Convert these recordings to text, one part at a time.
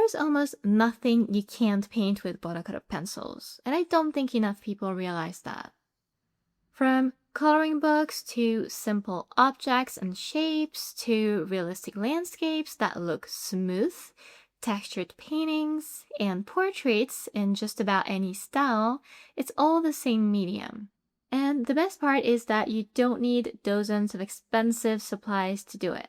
There's almost nothing you can't paint with watercolor pencils, and I don't think enough people realize that. From coloring books to simple objects and shapes to realistic landscapes that look smooth, textured paintings, and portraits in just about any style, it's all the same medium. And the best part is that you don't need dozens of expensive supplies to do it.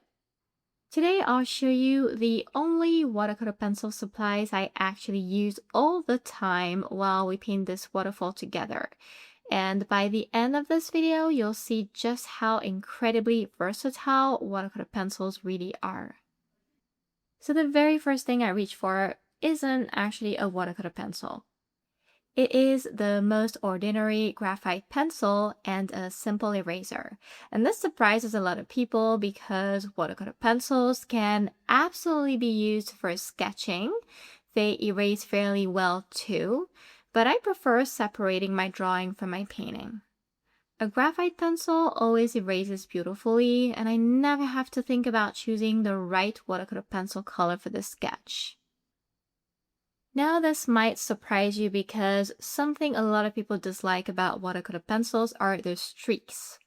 Today, I'll show you the only watercolor pencil supplies I actually use all the time while we paint this waterfall together. And by the end of this video, you'll see just how incredibly versatile watercolor pencils really are. So the very first thing I reach for isn't actually a watercolor pencil. It is the most ordinary graphite pencil and a simple eraser. And this surprises a lot of people because watercolor pencils can absolutely be used for sketching. They erase fairly well too, but I prefer separating my drawing from my painting. A graphite pencil always erases beautifully, and I never have to think about choosing the right watercolor pencil color for the sketch. Now this might surprise you because something a lot of people dislike about watercolor pencils are their streaks.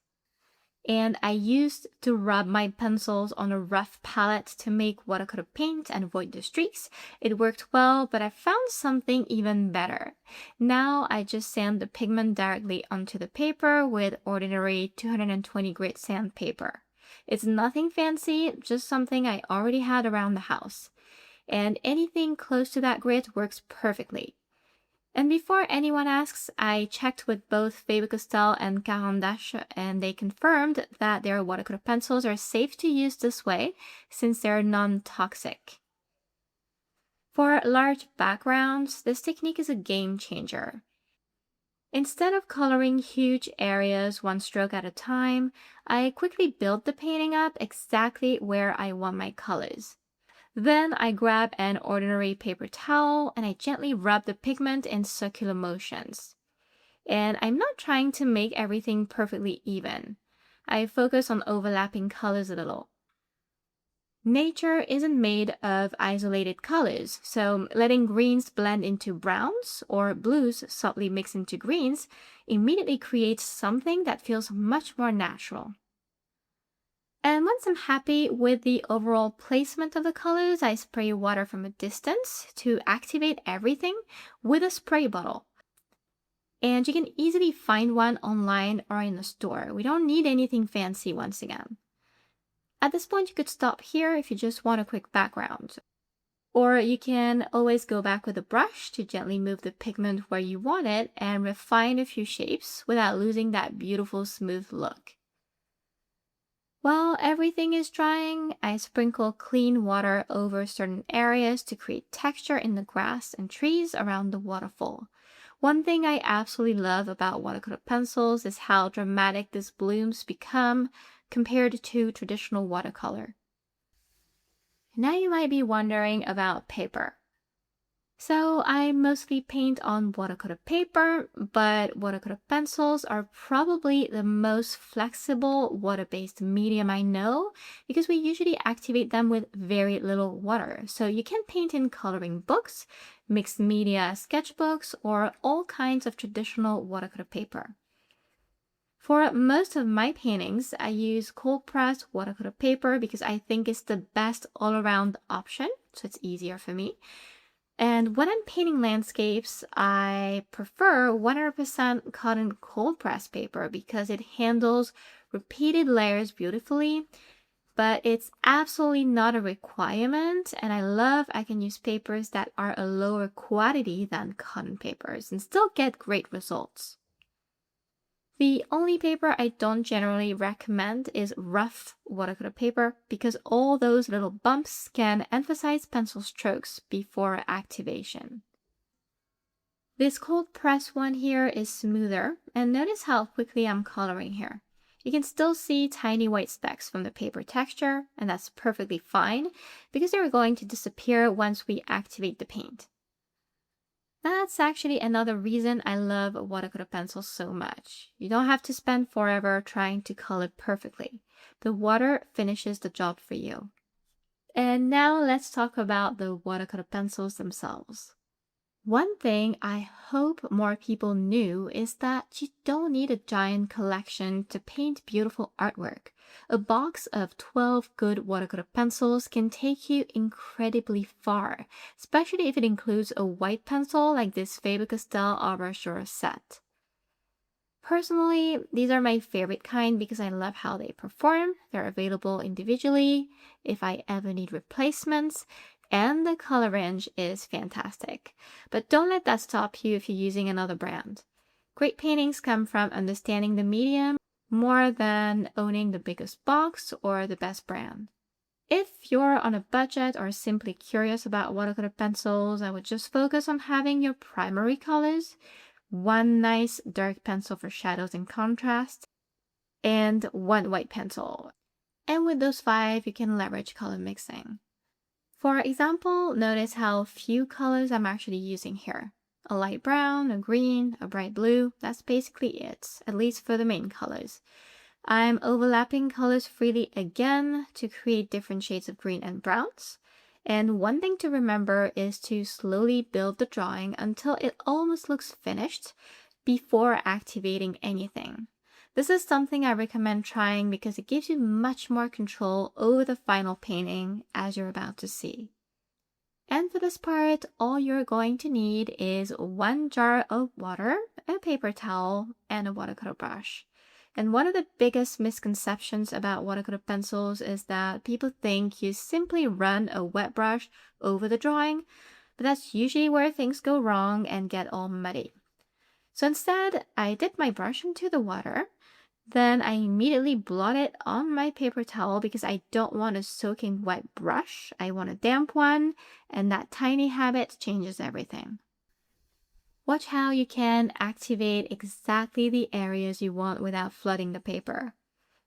And I used to rub my pencils on a rough palette to make watercolor paint and avoid the streaks. It worked well, but I found something even better. Now I just sand the pigment directly onto the paper with ordinary 220 grit sandpaper. It's nothing fancy, just something I already had around the house. And anything close to that grit works perfectly. And before anyone asks, I checked with both Faber-Castell and Caran d'Ache, and they confirmed that their watercolor pencils are safe to use this way since they're non-toxic. For large backgrounds, this technique is a game changer. Instead of coloring huge areas one stroke at a time, I quickly build the painting up exactly where I want my colors. Then I grab an ordinary paper towel and I gently rub the pigment in circular motions. And I'm not trying to make everything perfectly even. I focus on overlapping colors a little. Nature isn't made of isolated colors, so letting greens blend into browns or blues subtly mix into greens immediately creates something that feels much more natural. And once I'm happy with the overall placement of the colors, I spray water from a distance to activate everything with a spray bottle. And you can easily find one online or in a store. We don't need anything fancy once again. At this point, you could stop here if you just want a quick background. Or you can always go back with a brush to gently move the pigment where you want it and refine a few shapes without losing that beautiful smooth look. While everything is drying, I sprinkle clean water over certain areas to create texture in the grass and trees around the waterfall. One thing I absolutely love about watercolor pencils is how dramatic these blooms become compared to traditional watercolor. Now you might be wondering about paper. So I mostly paint on watercolor paper, but watercolor pencils are probably the most flexible water-based medium I know because we usually activate them with very little water. So you can paint in coloring books, mixed media sketchbooks, or all kinds of traditional watercolor paper. For most of my paintings, I use cold-pressed watercolor paper because I think it's the best all-around option, so it's easier for me. And when I'm painting landscapes, I prefer 100% cotton cold press paper because it handles repeated layers beautifully, but it's absolutely not a requirement, and I love I can use papers that are a lower quality than cotton papers and still get great results. The only paper I don't generally recommend is rough watercolor paper because all those little bumps can emphasize pencil strokes before activation. This cold press one here is smoother, and notice how quickly I'm coloring here. You can still see tiny white specks from the paper texture, and that's perfectly fine because they're going to disappear once we activate the paint. That's actually another reason I love watercolor pencils so much. You don't have to spend forever trying to color perfectly. The water finishes the job for you. And now let's talk about the watercolor pencils themselves. One thing I hope more people knew is that you don't need a giant collection to paint beautiful artwork. A box of 12 good watercolor pencils can take you incredibly far, especially if it includes a white pencil like this Faber-Castell Arbor set. Personally, these are my favorite kind because I love how they perform. They're available individually if I ever need replacements, and the color range is fantastic. But don't let that stop you if you're using another brand. Great paintings come from understanding the medium more than owning the biggest box or the best brand. If you're on a budget or simply curious about watercolor pencils, I would just focus on having your primary colors, one nice dark pencil for shadows and contrast, and one white pencil. And with those 5, you can leverage color mixing. For example, notice how few colors I'm actually using here. A light brown, a green, a bright blue, that's basically it, at least for the main colors. I'm overlapping colors freely again to create different shades of green and browns. And one thing to remember is to slowly build the drawing until it almost looks finished before activating anything. This is something I recommend trying because it gives you much more control over the final painting, as you're about to see. And for this part, all you're going to need is 1 jar of water, a paper towel, and a watercolor brush. And one of the biggest misconceptions about watercolor pencils is that people think you simply run a wet brush over the drawing, but that's usually where things go wrong and get all muddy. So instead, I dip my brush into the water, then I immediately blot it on my paper towel because I don't want a soaking wet brush. I want a damp one, and that tiny habit changes everything. Watch how you can activate exactly the areas you want without flooding the paper.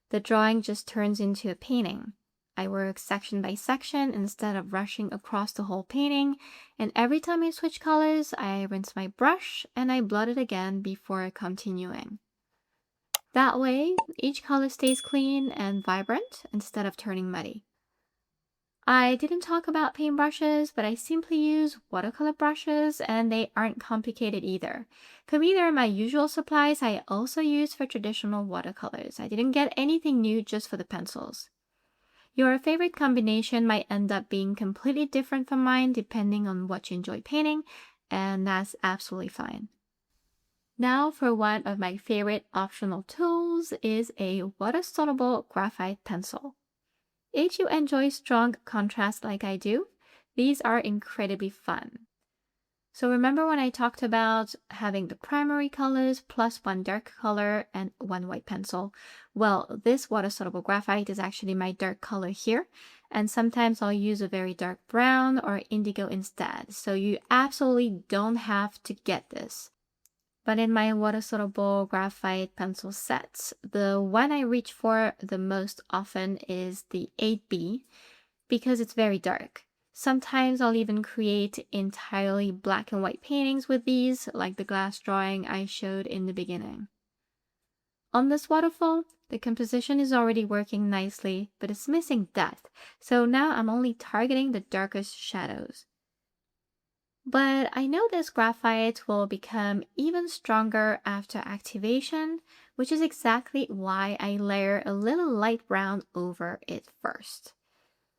The drawing just turns into a painting. I work section by section instead of rushing across the whole painting, and every time I switch colors, I rinse my brush and I blot it again before continuing. That way, each color stays clean and vibrant instead of turning muddy. I didn't talk about paintbrushes, but I simply use watercolor brushes and they aren't complicated either. Come either my usual supplies I also use for traditional watercolors. I didn't get anything new just for the pencils. Your favorite combination might end up being completely different from mine depending on what you enjoy painting, and that's absolutely fine. Now for one of my favorite optional tools is a water-soluble graphite pencil. If you enjoy strong contrast like I do, these are incredibly fun. So remember when I talked about having the primary colors plus 1 dark color and 1 white pencil? Well, this water-soluble graphite is actually my dark color here, and sometimes I'll use a very dark brown or indigo instead, so you absolutely don't have to get this. But in my water-soluble graphite pencil sets, the one I reach for the most often is the 8B because it's very dark. Sometimes I'll even create entirely black and white paintings with these, like the glass drawing I showed in the beginning. On this waterfall, the composition is already working nicely, but it's missing depth, so now I'm only targeting the darkest shadows. But I know this graphite will become even stronger after activation, which is exactly why I layer a little light brown over it first.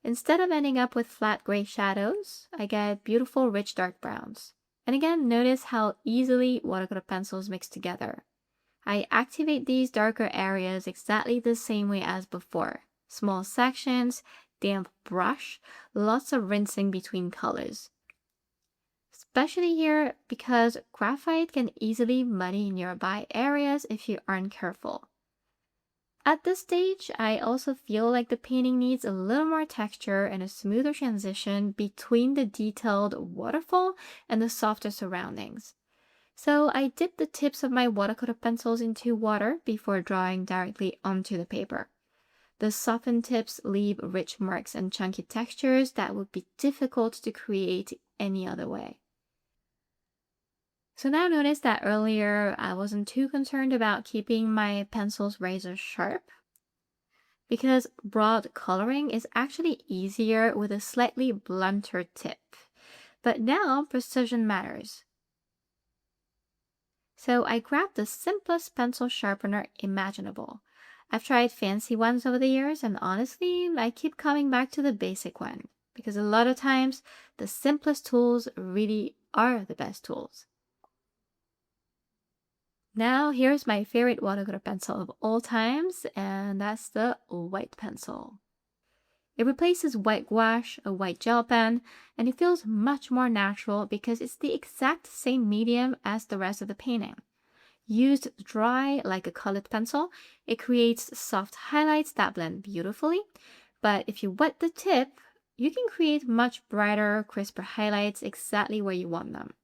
Instead of ending up with flat gray shadows, I get beautiful rich dark browns. And again, notice how easily watercolor pencils mix together. I activate these darker areas exactly the same way as before. Small sections, damp brush, lots of rinsing between colors. Especially here because graphite can easily muddy nearby areas if you aren't careful. At this stage, I also feel like the painting needs a little more texture and a smoother transition between the detailed waterfall and the softer surroundings. So I dip the tips of my watercolor pencils into water before drawing directly onto the paper. The softened tips leave rich marks and chunky textures that would be difficult to create any other way. So now notice that earlier I wasn't too concerned about keeping my pencils razor sharp. because broad coloring is actually easier with a slightly blunter tip. But now precision matters. So I grabbed the simplest pencil sharpener imaginable. I've tried fancy ones over the years, and honestly, I keep coming back to the basic one because a lot of times the simplest tools really are the best tools. Now here's my favorite watercolor pencil of all times, and that's the white pencil. It replaces white gouache, a white gel pen, and it feels much more natural because it's the exact same medium as the rest of the painting. Used dry like a colored pencil, it creates soft highlights that blend beautifully, but if you wet the tip, you can create much brighter, crisper highlights exactly where you want them.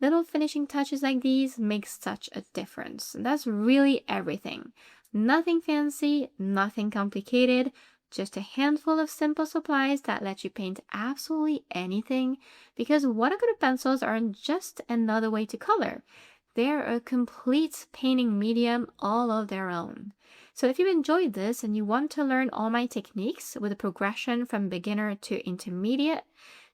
Little finishing touches like these make such a difference. That's really everything. Nothing fancy, nothing complicated, just a handful of simple supplies that let you paint absolutely anything, because watercolor pencils aren't just another way to color. They're a complete painting medium all of their own. So if you enjoyed this and you want to learn all my techniques with a progression from beginner to intermediate,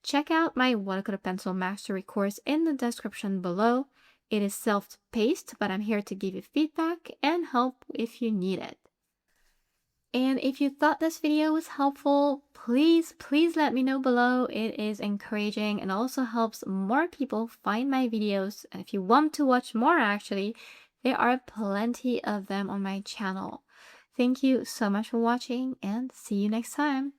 check out my watercolor pencil mastery course in the description below. It is self-paced, but I'm here to give you feedback and help if you need it. And if you thought this video was helpful, please let me know below. It is encouraging and also helps more people find my videos. And if you want to watch more, actually, there are plenty of them on my channel. Thank you so much for watching, and see you next time.